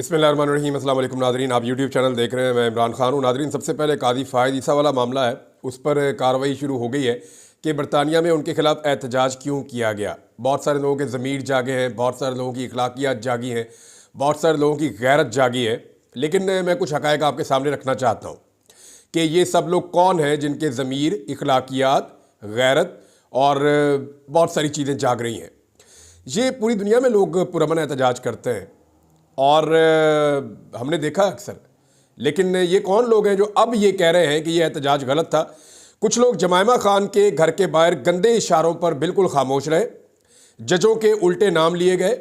बिस्मिल्लाहिर्रहमानिर्रहीम। अस्सलाम वालेकुम नाज़रीन, आप यूट्यूब चैनल देख रहे हैं। मैं इमरान खान हूँ। नाज़रीन, सबसे पहले काजी फ़ायद ईसा वाला मामला है, उस पर कार्रवाई शुरू हो गई है कि बरतानिया में उनके खिलाफ एहतजाज क्यों किया गया। बहुत सारे लोगों के ज़मीर जागे हैं, बहुत सारे लोगों की अखलाकियात जागी हैं, बहुत सारे लोगों की गैरत जागी है। लेकिन मैं कुछ हक़ाइक़ आपके सामने रखना चाहता हूँ कि ये सब लोग कौन हैं जिनके ज़मीर, अखलाकियात, गैरत और बहुत सारी चीज़ें जाग रही हैं। ये पूरी दुनिया में लोग पुरअमन एहतजाज करते हैं और हमने देखा अक्सर। लेकिन ये कौन लोग हैं जो अब ये कह रहे हैं कि ये एहतजाज गलत था। कुछ लोग जमायमा खान के घर के बाहर गंदे इशारों पर बिल्कुल खामोश रहे, जजों के उल्टे नाम लिए गए,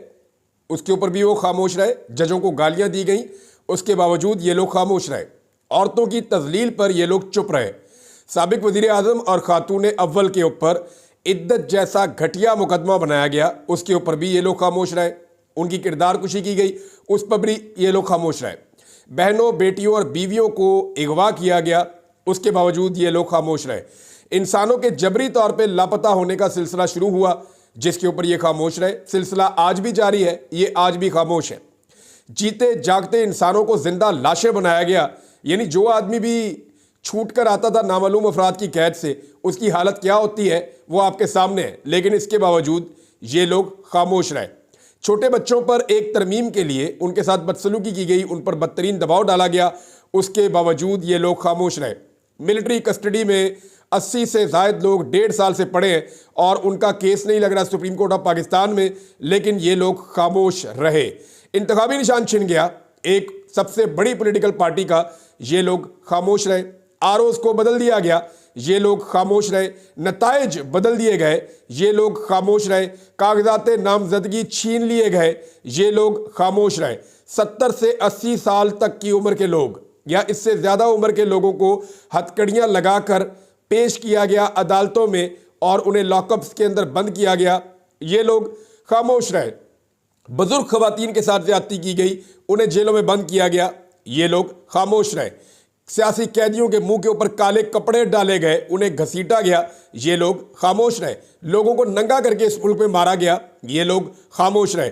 उसके ऊपर भी वो खामोश रहे, जजों को गालियां दी गई, उसके बावजूद ये लोग खामोश रहे। औरतों की तजलील पर ये लोग चुप रहे। साबिक वज़ीर आज़म और खातून अव्वल के ऊपर इद्दत जैसा घटिया मुकदमा बनाया गया, उसके ऊपर भी ये लोग खामोश रहे। उनकी किरदार कुशी की गई, उस पर भी ये लोग खामोश रहे। बहनों, बेटियों और बीवियों को अगवा किया गया, उसके बावजूद ये लोग खामोश रहे। इंसानों के जबरी तौर पे लापता होने का सिलसिला शुरू हुआ, जिसके ऊपर ये खामोश रहे। सिलसिला आज भी जारी है, ये आज भी खामोश है। जीते जागते इंसानों को जिंदा लाशें बनाया गया, यानी जो आदमी भी छूट कर आता था नामालूम अफराद की कैद से, उसकी हालत क्या होती है वो आपके सामने है। लेकिन इसके बावजूद ये लोग खामोश रहे। छोटे बच्चों पर एक तरमीम के लिए उनके साथ बदसलूकी की गई, उन पर बदतरीन दबाव डाला गया, उसके बावजूद ये लोग खामोश रहे। मिलिट्री कस्टडी में 80 से ज़ायद लोग 1.5 साल से पड़े हैं और उनका केस नहीं लग रहा सुप्रीम कोर्ट ऑफ पाकिस्तान में, लेकिन ये लोग खामोश रहे। इंतखाबी निशान छिन गया एक सबसे बड़ी पॉलिटिकल पार्टी का, ये लोग खामोश रहे। आरओज़ को बदल दिया गया, ये लोग खामोश रहे। नताइज बदल दिए गए, ये लोग खामोश रहे। कागजात नामजदगी छीन लिए गए, ये लोग खामोश रहे। 70 से 80 साल तक की उम्र के लोग या इससे ज़्यादा उम्र के लोगों को हथकड़ियाँ लगाकर पेश किया गया अदालतों में और उन्हें लॉकअप्स के अंदर बंद किया गया, ये लोग खामोश रहे। बुजुर्ग खवातीन के साथ ज्यादती की गई, उन्हें जेलों में बंद किया गया, ये लोग खामोश रहे। सियासी कैदियों के मुंह के ऊपर काले कपड़े डाले गए, उन्हें घसीटा गया, ये लोग खामोश रहे। लोगों को नंगा करके इस मुल्क में मारा गया, ये लोग खामोश रहे।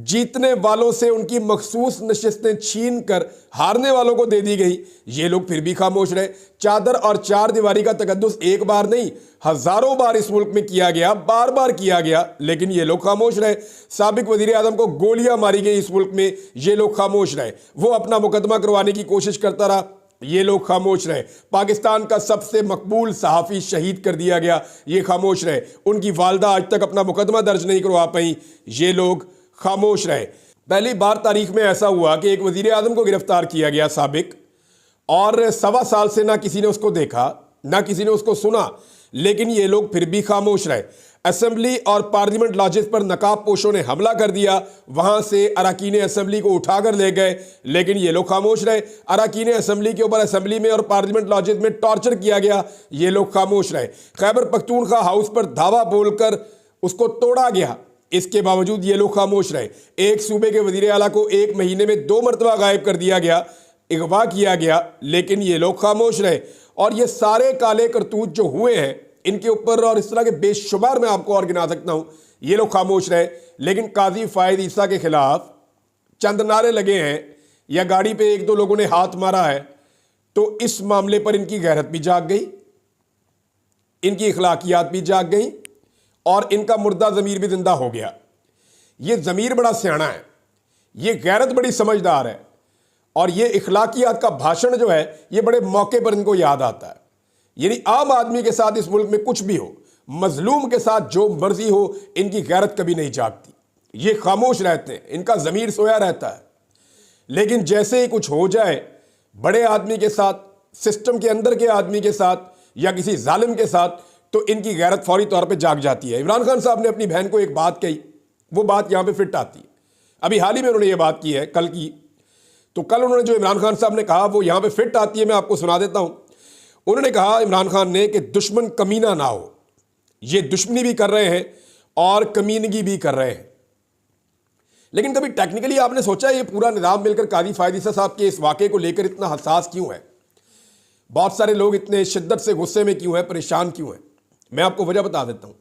जीतने वालों से उनकी मखसूस नशिस्तें छीन कर हारने वालों को दे दी गई, ये लोग फिर भी खामोश रहे। चादर और चार दीवारी का तकद्दुस एक बार नहीं, हजारों बार इस मुल्क में किया गया, बार बार किया गया, लेकिन ये लोग खामोश रहे। साबिक वजीर आजम को गोलियां मारी गई इस मुल्क में, ये लोग खामोश रहे। वो अपना मुकदमा करवाने की कोशिश करता रहा, ये लोग खामोश रहे। पाकिस्तान का सबसे मकबूल सहाफ़ी शहीद कर दिया गया, ये खामोश रहे। उनकी वालदा आज तक अपना मुकदमा दर्ज नहीं करवा पाई, ये लोग खामोश रहे। पहली बार तारीख में ऐसा हुआ कि एक वजीर आजम को गिरफ्तार किया गया साबिक, और 1.25 साल से ना किसी ने उसको देखा, ना किसी ने उसको सुना, लेकिन ये लोग फिर भी खामोश रहे। असेंबली और पार्लियामेंट लॉजेस पर नकाब पोशों ने हमला कर दिया, वहां से अरकान असेंबली को उठाकर ले गए, लेकिन ये लोग खामोश रहे। अरकान असेंबली के ऊपर असेंबली में और पार्लियामेंट लॉजेस में टॉर्चर किया गया, ये लोग खामोश रहे। खैबर पख्तूनख्वा हाउस पर धावा बोलकर उसको तोड़ा गया, इसके बावजूद ये लोग खामोश रहे। एक सूबे के वजीर आला को 1 महीने में 2 मरतबा गायब कर दिया गया, अगवा किया गया, लेकिन ये लोग खामोश रहे। और ये सारे काले करतूत जो हुए हैं इनके ऊपर और इस तरह के बेशुमार मैं आपको और गिना सकता हूं, ये लोग खामोश रहे। लेकिन काजी फ़ायद ईसा के खिलाफ चंद नारे लगे हैं या गाड़ी पे 1-2 लोगों ने हाथ मारा है, तो इस मामले पर इनकी गैरत भी जाग गई, इनकी अखलाकियात भी जाग गई और इनका मुर्दा ज़मीर भी जिंदा हो गया। ये ज़मीर बड़ा सियाना है, ये गैरत बड़ी समझदार है, और ये अखलाकियात का भाषण जो है ये बड़े मौके पर इनको याद आता है। यानी आम आदमी के साथ इस मुल्क में कुछ भी हो, मजलूम के साथ जो मर्जी हो, इनकी गैरत कभी नहीं जागती। ये खामोश रहते हैं, इनका ज़मीर सोया रहता है। लेकिन जैसे ही कुछ हो जाए बड़े आदमी के साथ, सिस्टम के अंदर के आदमी के साथ या किसी जालिम के साथ, तो इनकी गैरत फौरी तौर पे जाग जाती है। इमरान खान साहब ने अपनी बहन को एक बात कही, वो बात यहां पे फिट आती है। अभी हाल ही में उन्होंने ये बात की है, कल की, तो कल उन्होंने जो इमरान खान साहब ने कहा वो यहां पे फिट आती है, मैं आपको सुना देता हूं। उन्होंने कहा इमरान खान ने कि दुश्मन कमीना ना हो। ये दुश्मनी भी कर रहे हैं और कमीनगी भी कर रहे हैं। लेकिन कभी टेक्निकली आपने सोचा ये पूरा निज़ाम मिलकर काजी फ़ायद ईसा साहब के इस वाक़े को लेकर इतना हसास क्यों है? बहुत सारे लोग इतने शिद्दत से गुस्से में क्यों हैं, परेशान क्यों हैं? मैं आपको वजह बता देता हूं,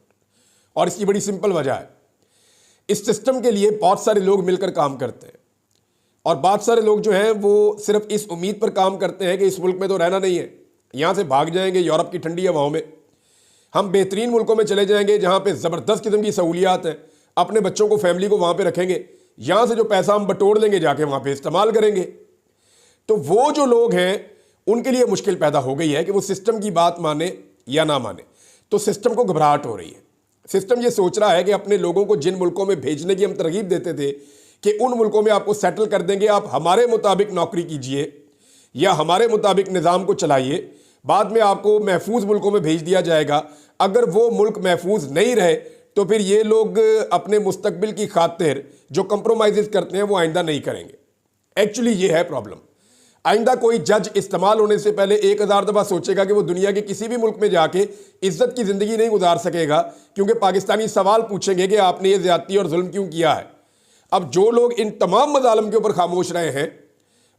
और इसकी बड़ी सिंपल वजह है। इस सिस्टम के लिए बहुत सारे लोग मिलकर काम करते हैं और बहुत सारे लोग जो हैं वो सिर्फ इस उम्मीद पर काम करते हैं कि इस मुल्क में तो रहना नहीं है, यहाँ से भाग जाएंगे यूरोप की ठंडी हवाओं में, हम बेहतरीन मुल्कों में चले जाएंगे जहाँ पे ज़बरदस्त किस्म की सहूलियात हैं, अपने बच्चों को, फैमिली को वहाँ पे रखेंगे, यहाँ से जो पैसा हम बटोर लेंगे जाके वहाँ पे इस्तेमाल करेंगे। तो वो जो लोग हैं उनके लिए मुश्किल पैदा हो गई है कि वो सिस्टम की बात माने या ना माने। तो सिस्टम को घबराहट हो रही है। सिस्टम ये सोच रहा है कि अपने लोगों को जिन मुल्कों में भेजने की हम तरगीब देते थे कि उन मुल्कों में आपको सेटल कर देंगे, आप हमारे मुताबिक नौकरी कीजिए या हमारे मुताबिक निज़ाम को चलाइए, बाद में आपको महफूज मुल्कों में भेज दिया जाएगा। अगर वो मुल्क महफूज नहीं रहे तो फिर ये लोग अपने मुस्तकबिल की खातिर जो कंप्रोमाइज़ करते हैं वो आइंदा नहीं करेंगे। एक्चुअली ये है प्रॉब्लम। आइंदा कोई जज इस्तेमाल होने से पहले 1000 दफ़ा सोचेगा कि वो दुनिया के किसी भी मुल्क में जाके इज्जत की ज़िंदगी नहीं गुजार सकेगा, क्योंकि पाकिस्तानी सवाल पूछेंगे कि आपने ये ज़्यादती और जुल्म क्यों किया है। अब जो लोग इन तमाम मजालम के ऊपर खामोश रहे हैं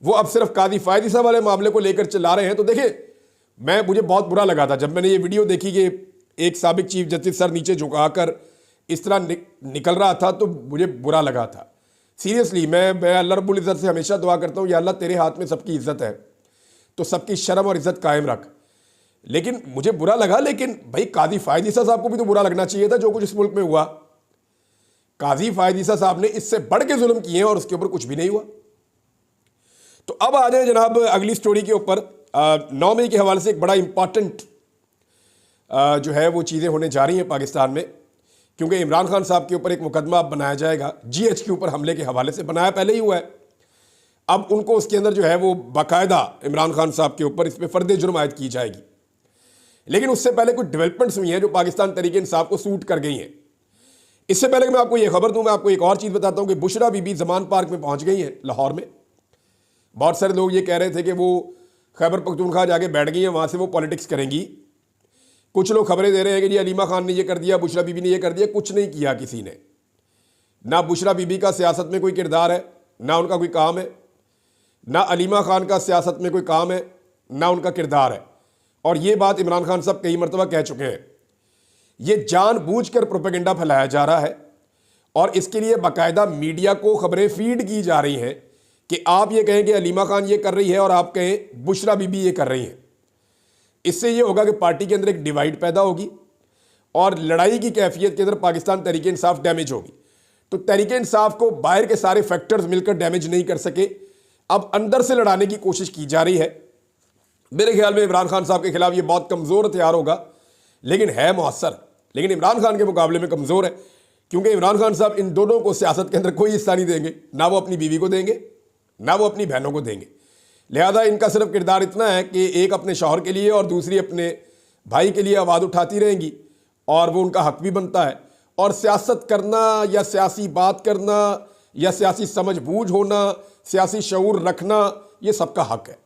वो अब सिर्फ कादी फ़ायद ईसा वाले मामले को लेकर चला रहे हैं। तो देखिए, मुझे बहुत बुरा लगा था जब मैंने ये वीडियो देखी कि एक साबिक चीफ जस्टिस सर नीचे झुकाकर इस तरह निकल रहा था, तो मुझे बुरा लगा था। सीरियसली मैं अल्लाह रब्बुल इज़्ज़त से हमेशा दुआ करता हूँ, या अल्लाह तेरे हाथ में सबकी इज़्ज़त है तो सबकी शर्म और इज़्ज़त कायम रख। लेकिन मुझे बुरा लगा, लेकिन भाई कादी फ़ायद ईसा साहब को भी तो बुरा लगना चाहिए था जो कुछ इस मुल्क में हुआ। काजी फ़ायद ईसा साहब ने इससे बढ़ के जुल्म किए हैं और उसके ऊपर कुछ भी नहीं हुआ। तो अब आ जाए जनाब अगली स्टोरी के ऊपर। 9 मई के हवाले से एक बड़ा इंपॉर्टेंट जो है वो चीज़ें होने जा रही हैं पाकिस्तान में, क्योंकि इमरान खान साहब के ऊपर एक मुकदमा बनाया जाएगा GH के ऊपर हमले के हवाले से। बनाया पहले ही हुआ है, अब उनको उसके अंदर जो है वो बाकायदा इमरान खान साहब के ऊपर इस पर फ़र्द जुर्म आयद की जाएगी। लेकिन उससे पहले कुछ डेवलपमेंट्स हुई हैं जो पाकिस्तान तरीके इंसाफ को सूट कर गई हैं। इससे पहले कि मैं आपको ये खबर दूं, मैं आपको एक और चीज़ बताता हूं कि बुशरा बीबी ज़मान पार्क में पहुंच गई हैं लाहौर में। बहुत सारे लोग ये कह रहे थे कि वो खैबर पख्तूनख्वा जाके बैठ गई हैं, वहाँ से वो पॉलिटिक्स करेंगी। कुछ लोग खबरें दे रहे हैं कि जी अलीमा खान ने ये कर दिया, बुशरा बीबी ने ये कर दिया। कुछ नहीं किया किसी ने। ना बुशरा बीबी का सियासत में कोई किरदार है, ना उनका कोई काम है, ना अलीमा खान का सियासत में कोई काम है, ना उनका किरदार है। और ये बात इमरान खान साहब कई मरतबा कह चुके हैं। ये जानबूझकर प्रोपेगेंडा फैलाया जा रहा है और इसके लिए बाकायदा मीडिया को खबरें फीड की जा रही हैं कि आप ये कहें कि अलीमा खान ये कर रही है और आप कहें बुशरा बीबी ये कर रही हैं। इससे ये होगा कि पार्टी के अंदर एक डिवाइड पैदा होगी और लड़ाई की कैफियत के अंदर पाकिस्तान तहरीक इंसाफ डैमेज होगी। तो तहरीक इंसाफ को बाहर के सारे फैक्टर्स मिलकर डैमेज नहीं कर सके, अब अंदर से लड़ाने की कोशिश की जा रही है। मेरे ख्याल में इमरान खान साहब के खिलाफ ये बहुत कमज़ोर हथियार होगा, लेकिन है मुअस्सर, लेकिन इमरान खान के मुकाबले में कमज़ोर है, क्योंकि इमरान खान साहब इन दोनों को सियासत के अंदर कोई हिस्सा नहीं देंगे। ना वो अपनी बीवी को देंगे, ना वो अपनी बहनों को देंगे। लिहाजा इनका सिर्फ किरदार इतना है कि एक अपने शौहर के लिए और दूसरी अपने भाई के लिए आवाज़ उठाती रहेंगी, और वो उनका हक भी बनता है। और सियासत करना या सियासी बात करना या सियासी समझबूझ होना, सियासी शऊर रखना, ये सबका हक है।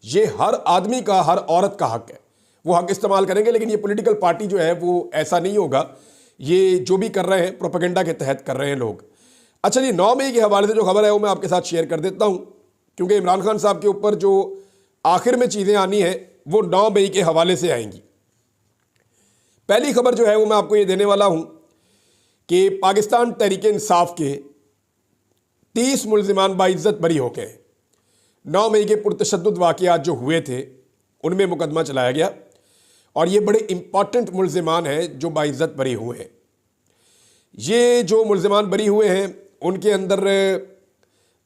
ये हर आदमी का, हर औरत का हक है। वो हक इस्तेमाल करेंगे, लेकिन ये पॉलिटिकल पार्टी जो है वो ऐसा नहीं होगा। ये जो भी कर रहे हैं प्रोपेगेंडा के तहत कर रहे हैं लोग। अच्छा जी, 9 मई के हवाले से जो खबर है वो मैं आपके साथ शेयर कर देता हूँ, क्योंकि इमरान खान साहब के ऊपर जो आखिर में चीज़ें आनी है वो 9 मई के हवाले से आएंगी। पहली खबर जो है वो मैं आपको ये देने वाला हूँ कि पाकिस्तान तहरीक इंसाफ के 30 मुल्ज़िमान बाइज्जत बरी हो गए। 9 मई के पुरतशद्दुद वाक़यात जो हुए थे उनमें मुकदमा चलाया गया, और ये बड़े इंपॉर्टेंट मुल्ज़िमान हैं जो बाइज्जत बरी हुए हैं। ये जो मुल्ज़िमान बरी हुए हैं उनके अंदर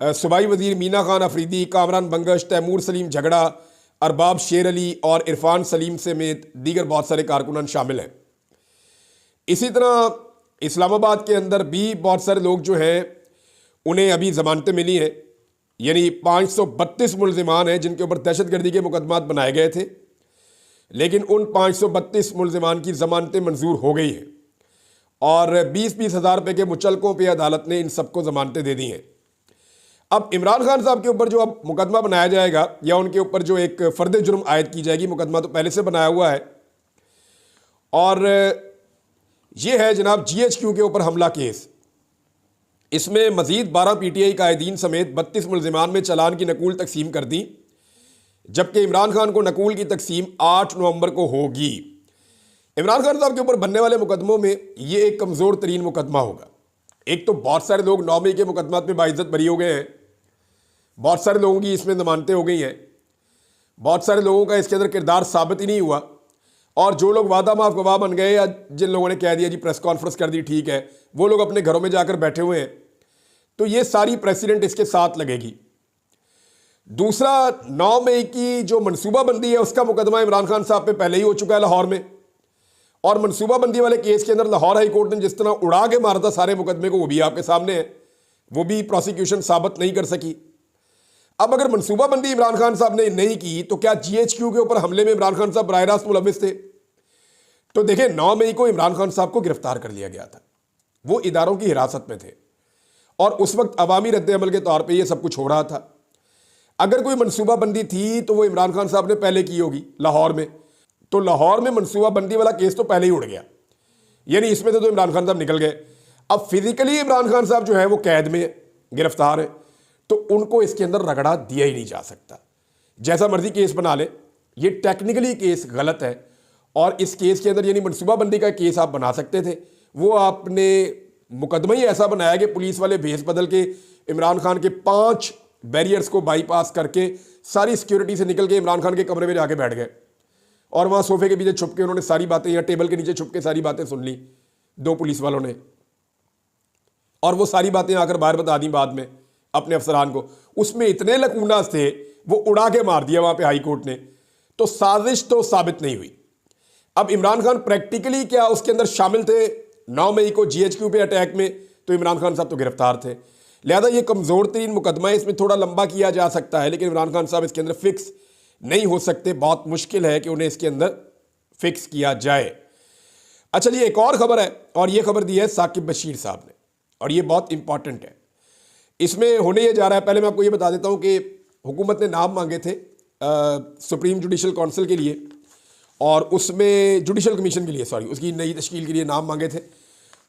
सूबाई वज़ीर मीना खान अफरीदी, कामरान बंगश, तैमूर सलीम झगड़ा, अरबाब शेर अली और इरफान सलीम समेत दीगर बहुत सारे कारकुनान शामिल हैं। इसी तरह इस्लामाबाद के अंदर भी बहुत सारे लोग जो हैं उन्हें अभी ज़मानतें मिली हैं, यानी 532 मुल्ज़िमान हैं जिनके ऊपर दहशतगर्दी के मुकदमात बनाए गए थे, लेकिन उन 532 मुल्ज़िमान की ज़मानतें मंजूर हो गई हैं और 20-20 हज़ार रुपये के मुचलकों पे अदालत ने इन सबको ज़मानतें दे दी हैं। अब इमरान खान साहब के ऊपर जो अब मुकदमा बनाया जाएगा या उनके ऊपर जो एक फ़र्द जुर्म आयद की जाएगी, मुकदमा तो पहले से बनाया हुआ है, और ये है जनाब GHQ के ऊपर हमला केस। इसमें मज़ीद 12 PTI कायदीन समेत 32 मुल्ज़िमान में चालान की नकूल तकसीम कर दी, जबकि इमरान खान को नकूल की तकसीम 8 नवंबर को होगी। इमरान खान साहब के ऊपर बनने वाले मुकदमों में ये एक कमज़ोर तरीन मुकदमा होगा। एक तो बहुत सारे लोग 9 मई के मुकदमात में बाइज्जत बरी हो गए हैं, बहुत सारे लोगों की इसमें जमानतें हो गई हैं, बहुत सारे लोगों का इसके अंदर किरदार साबित ही नहीं हुआ, और जो लोग वादा माफ गवाह बन गए या जिन लोगों ने कह दिया जी प्रेस कॉन्फ्रेंस कर दी ठीक है, वो लोग अपने घरों में जाकर बैठे हुए हैं। तो ये सारी प्रेसिडेंट इसके साथ लगेगी। दूसरा, 9 मई की जो मनसूबाबंदी है उसका मुकदमा इमरान खान साहब पे पहले ही हो चुका है लाहौर में, और मनसूबाबंदी वाले केस के अंदर लाहौर हाई कोर्ट ने जिस तरह उड़ा के मारा था सारे मुकदमे को, वो भी आपके सामने है, वो भी प्रोसिक्यूशन साबित नहीं कर सकी। अब अगर मनसूबाबंदी इमरान खान साहब ने नहीं की तो क्या GHQ के ऊपर हमले में इमरान खान साहब बराह रास्त मुलविस थे? तो देखिए, 9 मई को इमरान खान साहब को गिरफ्तार कर लिया गया था, वो इदारों की हिरासत में थे, और उस वक्त अवामी रद्द-ए-अमल के तौर पर यह सब कुछ हो रहा था। अगर कोई मनसूबाबंदी थी तो वो इमरान खान साहब ने पहले की होगी लाहौर में, तो लाहौर में मनसूबाबंदी वाला केस तो पहले ही उड़ गया, यानी इसमें से तो इमरान खान साहब निकल गए। अब फिजिकली इमरान खान साहब जो है वो कैद में गिरफ्तार है, तो उनको इसके अंदर रगड़ा दिया ही नहीं जा सकता। जैसा मर्जी केस बना ले, ये टेक्निकली केस गलत है, और इस केस के अंदर यानी मनसूबाबंदी का केस आप बना सकते थे, वो आपने मुकदमा ही ऐसा बनाया कि पुलिस वाले भेस बदल के इमरान खान के 5 बैरियर्स को बाईपास करके सारी सिक्योरिटी से निकल के इमरान खान के कमरे में जाके बैठ गए, और वहाँ सोफे के पीछे छुप के उन्होंने सारी बातें, या टेबल के नीचे छुप के सारी बातें सुन ली 2 पुलिस वालों ने, और वो सारी बातें आकर बाहर बता दी बाद में अपने अफसरान को। उसमें इतने लकूनास थे, वो उड़ा के मार दिया वहाँ पे हाई कोर्ट ने। तो साजिश तो साबित नहीं हुई। अब इमरान खान प्रैक्टिकली क्या उसके अंदर शामिल थे 9 मई को GHQ पे अटैक में? तो इमरान खान साहब तो गिरफ्तार थे, लिहाजा ये कमज़ोर तरीन मुकदमा है, इसमें थोड़ा लंबा किया जा सकता है, लेकिन इमरान खान साहब इसके अंदर फिक्स नहीं हो सकते, बहुत मुश्किल है कि उन्हें इसके अंदर फिक्स किया जाए। अच्छा जी, एक और खबर है, और ये खबर दी है साकिब बशीर साहब ने, और ये बहुत इंपॉर्टेंट है। इसमें होने ये जा रहा है, पहले मैं आपको ये बता देता हूँ कि हुकूमत ने नाम मांगे थे सुप्रीम जुडिशल काउंसिल के लिए, और उसमें जुडिशल कमीशन के लिए, सॉरी, उसकी नई तश्कील के लिए नाम मांगे थे।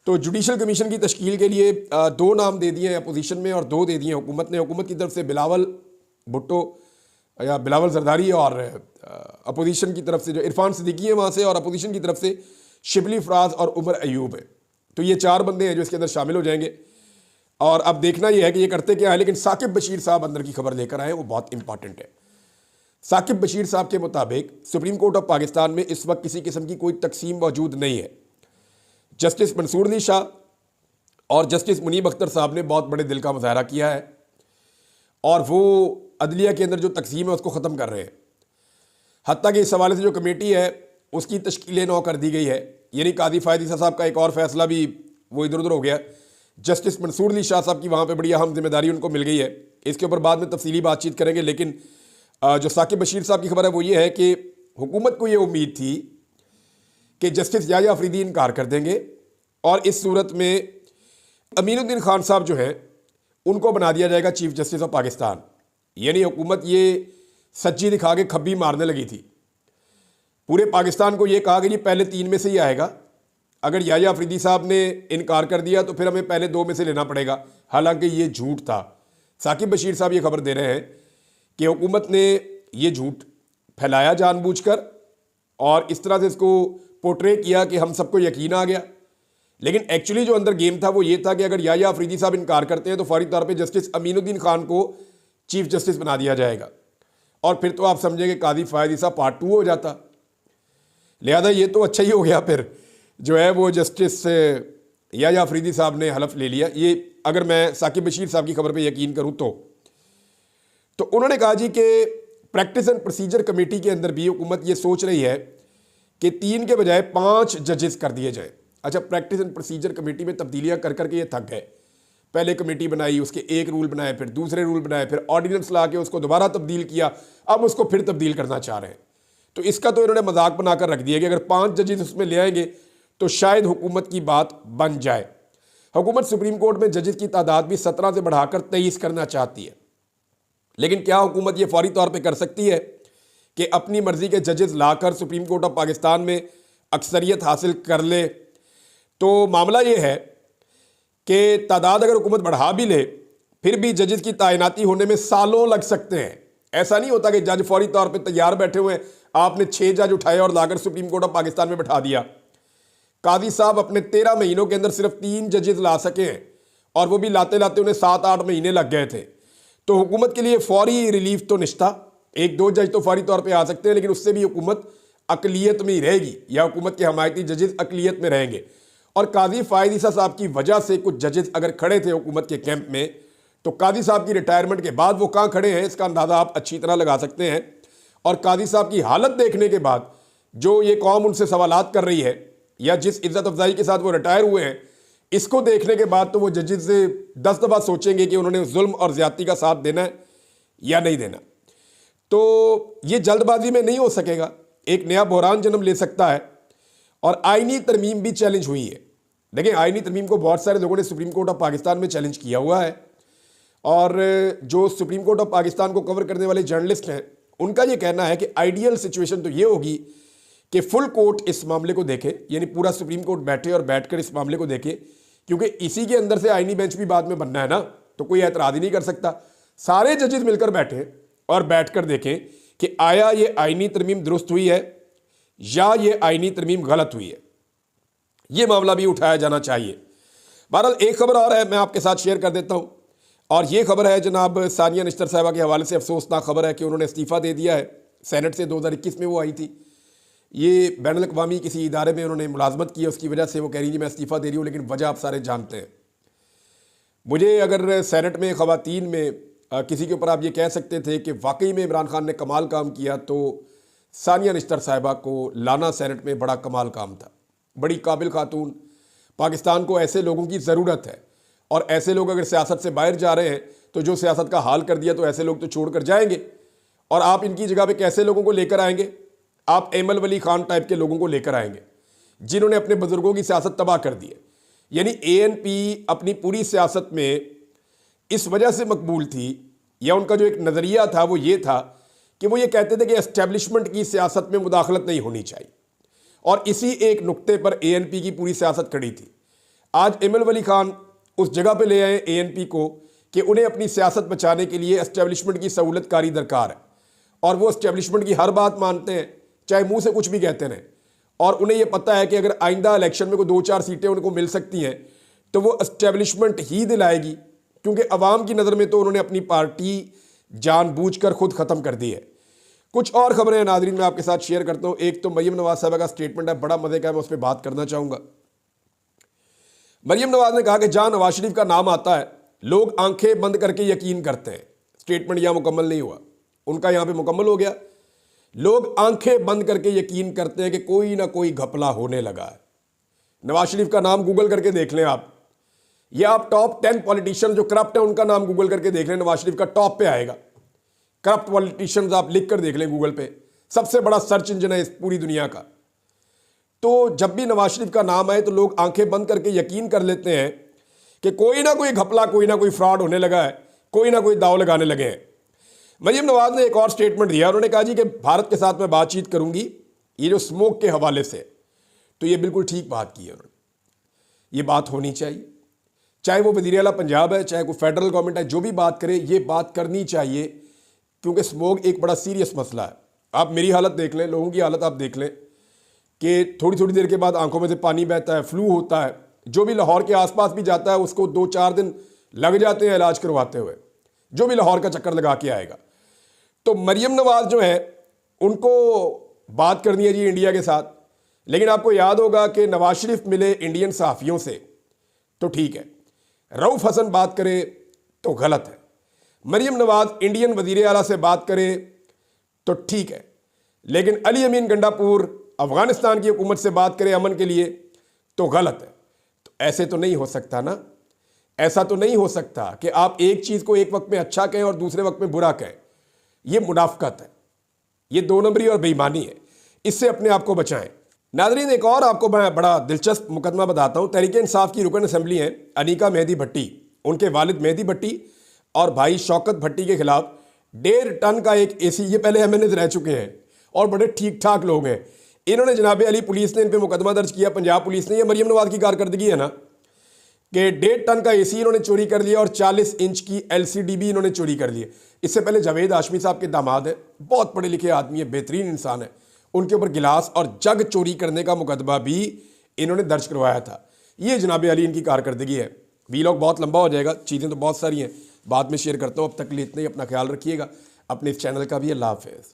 तो जुडिशल कमीशन की तश्कील के लिए 2 नाम दे दिए हैं अपोजिशन में, और 2 दे दिए हुकूमत ने। हुकूमत की तरफ से बिलावल भुट्टो या बिलावल जरदारी, और अपोजिशन की तरफ से जो इरफान सिद्दीकी है वहाँ से, और अपोजिशन की तरफ से शिबली फराज और उमर अयूब है। तो ये 4 बंदे हैं जो इसके अंदर शामिल हो जाएंगे, और अब देखना यह है कि ये करते क्या है। लेकिन साकिब बशीर साहब अंदर की खबर लेकर आए, वो बहुत इंपॉर्टेंट है। साकिब बशीर साहब के मुताबिक सुप्रीम कोर्ट ऑफ पाकिस्तान में इस वक्त किसी किस्म की कोई तकसीम मौजूद नहीं है। जस्टिस मंसूर अली शाह और जस्टिस मुनीब अख्तर साहब ने बहुत बड़े दिल का मुजाहरा किया है, और वो अदलिया के अंदर जो तकसीम है उसको ख़त्म कर रहे हैं। हत्ता कि इस हवाले से जो कमेटी है उसकी तश्कील 9 कर दी गई है, यानी कादी फ़ायद ईसा साहब का एक और फैसला भी वो इधर उधर हो गया। जस्टिस मंसूर अली शाह साहब की वहाँ पे बड़ी अहम जिम्मेदारी उनको मिल गई है। इसके ऊपर बाद में तफसीली बातचीत करेंगे, लेकिन जो साकिब बशीर साहब की खबर है वो ये है कि हुकूमत को ये उम्मीद थी कि जस्टिस याह्या अफरीदी इनकार कर देंगे, और इस सूरत में अमीनुद्दीन खान साहब जो हैं उनको बना दिया जाएगा चीफ जस्टिस ऑफ पाकिस्तान। यानी हुकूमत ये सच्ची दिखा के खब्बी मारने लगी थी। पूरे पाकिस्तान को ये कहा कि जी पहले 3 में से ही आएगा, अगर याह्या अफरीदी साहब ने इनकार कर दिया तो फिर हमें पहले 2 में से लेना पड़ेगा। हालांकि ये झूठ था। साकिब बशीर साहब ये खबर दे रहे हैं कि हुकूमत ने ये झूठ फैलाया जानबूझकर, और इस तरह से इसको पोर्ट्रे किया कि हम सबको यकीन आ गया। लेकिन एक्चुअली जो अंदर गेम था वो ये था कि अगर याह्या अफरीदी साहब इनकार करते हैं तो फौरी तौर पे जस्टिस अमीनुद्दीन खान को चीफ जस्टिस बना दिया जाएगा, और फिर तो आप समझेंगे कादी फ़ायद ईसा पार्ट 2 हो जाता। लिहाजा ये तो अच्छा ही हो गया, फिर जो है वो जस्टिस याह्या अफरीदी साहब ने हलफ ले लिया। ये अगर मैं साकिब बशीर साहब की खबर पे यकीन करूँ तो उन्होंने कहा जी कि प्रैक्टिस एंड प्रोसीजर कमेटी के अंदर भी हुकूमत ये सोच रही है कि 3 के बजाय 5 जजेस कर दिए जाए। अच्छा, प्रैक्टिस एंड प्रोसीजर कमेटी में तब्दीलियाँ कर करके ये थक गए। पहले कमेटी बनाई, उसके एक रूल बनाए, फिर दूसरे रूल बनाए, फिर ऑर्डिनेंस ला के उसको दोबारा तब्दील किया, अब उसको फिर तब्दील करना चाह रहे हैं। तो इसका तो इन्होंने मजाक बनाकर रख दिया कि अगर 5 जजेस उसमें ले आएंगे तो शायद हुकूमत की बात बन जाए। हुकूमत सुप्रीम कोर्ट में जजेस की तादाद भी 17 से बढ़ाकर 23 करना चाहती है, लेकिन क्या हुकूमत ये फौरी तौर पे कर सकती है कि अपनी मर्जी के जजेस लाकर सुप्रीम कोर्ट ऑफ पाकिस्तान में अक्सरियत हासिल कर ले? तो मामला ये है कि तादाद अगर हुकूमत बढ़ा भी ले, फिर भी जजेस की तैनाती होने में सालों लग सकते हैं। ऐसा नहीं होता कि जज फौरी तौर पे तैयार बैठे हुए हैं, आपने 6 जज उठाए और लाकर सुप्रीम कोर्ट ऑफ पाकिस्तान में बैठा दिया। कादी साहब अपने 13 महीनों के अंदर सिर्फ 3 जजेस ला सके हैं, और वो भी लाते लाते उन्हें 7-8 महीने लग गए थे। तो हुकूमत के लिए फौरी रिलीफ तो निश्ता, एक दो जज तो फौरी तौर पे आ सकते हैं, लेकिन उससे भी हुकूमत अकलियत में ही रहेगी या हुकूमत के हमायती जजेस अकलियत में रहेंगे। और काजी फ़ायद ईसा साहब की वजह से कुछ जजेस अगर खड़े थे हुकूमत के कैंप में, तो काजी साहब की रिटायरमेंट के बाद वो कहाँ खड़े हैं इसका अंदाज़ा आप अच्छी तरह लगा सकते हैं। और काजी साहब की हालत देखने के बाद जो ये कौम उनसे सवालात कर रही है या जिस इज्जत अफजाई के साथ वो रिटायर हुए हैं, इसको देखने के बाद तो वो जजेस से 10 दफ़ा सोचेंगे कि उन्होंने जुल्म और ज़्यादती का साथ देना है या नहीं देना। तो ये जल्दबाजी में नहीं हो सकेगा, एक नया बहरान जन्म ले सकता है। और आईनी तरमीम भी चैलेंज हुई है। देखिए, आईनी तरमीम को बहुत सारे लोगों ने सुप्रीम कोर्ट ऑफ पाकिस्तान में चैलेंज किया हुआ है, और जो सुप्रीम कोर्ट ऑफ पाकिस्तान को कवर करने वाले जर्नलिस्ट हैं उनका ये कहना है कि आइडियल सिचुएशन तो ये होगी कि फुल कोर्ट इस मामले को देखे, यानी पूरा सुप्रीम कोर्ट बैठे और बैठकर इस मामले को देखे, क्योंकि इसी के अंदर से आईनी बेंच भी बाद में बनना है ना, तो कोई एतराज़ ही नहीं कर सकता। सारे जजेस मिलकर बैठे और बैठकर देखें कि आया ये आईनी तरमीम दुरुस्त हुई है या ये आईनी तरमीम गलत हुई है। ये मामला भी उठाया जाना चाहिए। बहरहाल एक खबर और है, मैं आपके साथ शेयर कर देता हूँ, और ये खबर है जनाब सानिया निश्तर साहिबा के हवाले से अफसोसनाक खबर है कि उन्होंने इस्तीफ़ा दे दिया है। सेनेट से 2021 में वो आई थी, ये बैनुल अक़वामी किसी इदारे में उन्होंने मुलाजमत की है, उसकी वजह से वो कह रही थी मैं इस्तीफ़ा दे रही हूँ, लेकिन वजह आप सारे जानते हैं। मुझे अगर सेनेट में ख़वातीन में किसी के ऊपर आप ये कह सकते थे कि वाकई में इमरान खान ने कमाल काम किया, तो सानिया निश्तर साहिबा को लाना सेनेट में बड़ा कमाल काम था। बड़ी काबिल खातून, पाकिस्तान को ऐसे लोगों की ज़रूरत है, और ऐसे लोग अगर सियासत से बाहर जा रहे हैं तो जो सियासत का हाल कर दिया तो ऐसे लोग तो छोड़ कर जाएंगे, और आप इनकी जगह पे कैसे लोगों को लेकर आएंगे? आप एमल वली खान टाइप के लोगों को लेकर आएंगे जिन्होंने अपने बुजुर्गों की सियासत तबाह कर दी है। यानी ANP अपनी पूरी सियासत में इस वजह से मकबूल थी, या उनका जो एक नज़रिया था वो ये था कि वो ये कहते थे कि एस्टेब्लिशमेंट की सियासत में मुदाखलत नहीं होनी चाहिए, और इसी एक नुक्ते पर ANP की पूरी सियासत खड़ी थी। आज एमल वली खान उस जगह पे ले आए ANP को कि उन्हें अपनी सियासत बचाने के लिए एस्टेब्लिशमेंट की सहूलतकारी दरकार है, और वो एस्टेब्लिशमेंट की हर बात मानते हैं, चाहे मुंह से कुछ भी कहते रहें। और उन्हें ये पता है कि अगर आइंदा इलेक्शन में कोई 2-4 सीटें उनको मिल सकती हैं तो वो एस्टेब्लिशमेंट ही दिलाएगी, क्योंकि अवाम की नज़र में तो उन्होंने अपनी पार्टी जानबूझकर खुद ख़त्म कर दी है। कुछ और खबरें नाज़रीन मैं आपके साथ शेयर करता हूँ। एक तो मरियम नवाज साहबा का स्टेटमेंट है, बड़ा मज़े का, मैं उस पर बात करना चाहूँगा। मरियम नवाज ने कहा कि जहाँ नवाज शरीफ का नाम आता है लोग आंखें बंद करके यकीन करते हैं। स्टेटमेंट यहाँ मुकम्मल नहीं हुआ, उनका यहाँ पे मुकम्मल हो गया। लोग आंखें बंद करके यकीन करते हैं कि कोई ना कोई घपला होने लगा है। नवाज शरीफ का नाम गूगल करके देख लें आप, या आप टॉप 10 पॉलिटिशियन जो करप्ट है उनका नाम गूगल करके देख लें, नवाज शरीफ का टॉप पे आएगा। करप्ट पॉलिटिशियंस आप लिख कर देख लें गूगल पे, सबसे बड़ा सर्च इंजन है इस पूरी दुनिया का। तो जब भी नवाज शरीफ का नाम आए तो लोग आंखें बंद करके यकीन कर लेते हैं कि कोई ना कोई घपला, कोई ना कोई फ्रॉड होने लगा है, कोई ना कोई दाव लगाने लगे हैं। मरियम नवाज ने एक और स्टेटमेंट दिया, उन्होंने कहा जी कि भारत के साथ मैं बातचीत करूंगी ये जो स्मोक के हवाले से, तो ये बिल्कुल ठीक बात की है उन्होंने। ये बात होनी चाहिए, चाहे वो वज़ीर आला पंजाब है, चाहे कोई फेडरल गवर्नमेंट है, जो भी बात करे ये बात करनी चाहिए, क्योंकि स्मोक एक बड़ा सीरियस मसला है। आप मेरी हालत देख लें, लोगों की हालत आप देख लें कि थोड़ी थोड़ी देर के बाद आंखों में से पानी बहता है, फ्लू होता है। जो भी लाहौर के आसपास भी जाता है उसको 2-4 दिन लग जाते हैं इलाज करवाते हुए, जो भी लाहौर का चक्कर लगा के आएगा। तो मरियम नवाज जो है उनको बात करनी है जी इंडिया के साथ, लेकिन आपको याद होगा कि नवाज शरीफ मिले इंडियन सहाफ़ियों से तो ठीक है, रऊफ़ हसन बात करे तो गलत है, मरियम नवाज इंडियन वज़ीर आला से बात करे तो ठीक है, लेकिन अली अमीन गंडापुर अफ़गानिस्तान की हुकूमत से बात करे अमन के लिए तो गलत है। तो ऐसे तो नहीं हो सकता ना, ऐसा तो नहीं हो सकता कि आप एक चीज़ को एक वक्त में अच्छा कहें और दूसरे वक्त में बुरा कहें। ये मुनाफकत है, ये 2 नंबरी और बेईमानी है, इससे अपने आप को बचाएं। नाज़रीन एक और आपको मैं बड़ा दिलचस्प मुकदमा बताता हूँ। तहरीक इंसाफ की रुकन असम्बली हैं अनीका मेहदी भट्टी, उनके वालिद मेहदी भट्टी और भाई शौकत भट्टी के खिलाफ 1.5 टन का एक AC, ये पहले MNA रह चुके हैं और बड़े ठीक ठाक लोग हैं। इन्होंने जनाब अली पुलिस ने इन पर मुकदमा दर्ज किया, पंजाब पुलिस ने। ये मरियम नवाज की कारकर्दगी है ना कि 1.5 टन का AC इन्होंने चोरी कर लिया और 40 इंच की LCD भी इन्होंने चोरी कर ली। इससे पहले जावेद हाशमी साहब के दामाद है, बहुत पढ़े लिखे आदमी है, बेहतरीन इंसान है, उनके ऊपर गिलास और जग चोरी करने का मुकदमा भी इन्होंने दर्ज करवाया था। ये जनाब अली इनकी कारकर्दगी है। वीलॉग बहुत लंबा हो जाएगा, चीज़ें तो बहुत सारी हैं, बाद में शेयर करता हूँ। अब तक के लिए इतना ही, अपना ख्याल रखिएगा, अपने इस चैनल का भी। अल्लाह हाफिज़।